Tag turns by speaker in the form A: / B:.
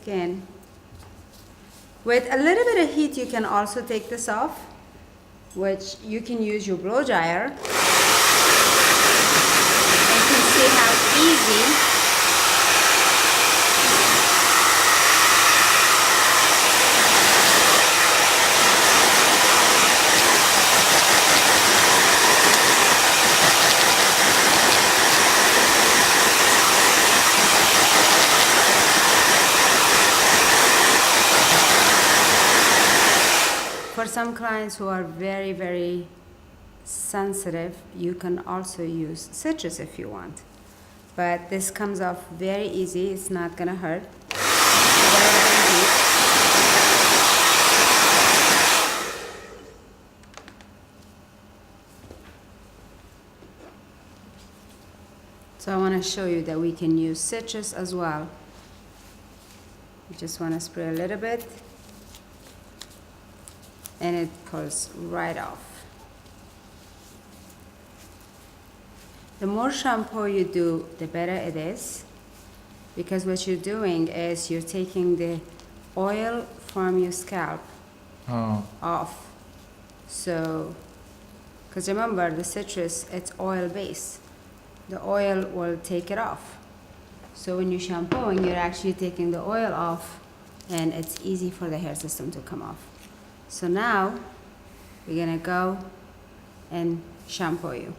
A: skin. With a little bit of heat, you can also take this off, which you can use your blow dryer. And you can see how easy for some clients who are very, very sensitive, you can also use citrus if you want. But this comes off very easy, it's not gonna hurt. So I want to show you that we can use citrus as well. You just want to spray a little bit and it pulls right off. The more shampoo you do, the better it is, because what you're doing is you're taking the oil from your scalp off. So, because remember, the citrus, it's oil based. The oil will take it off. So when you're shampooing, you're actually taking the oil off, and it's easy for the hair system to come off. So now we're gonna go and shampoo you.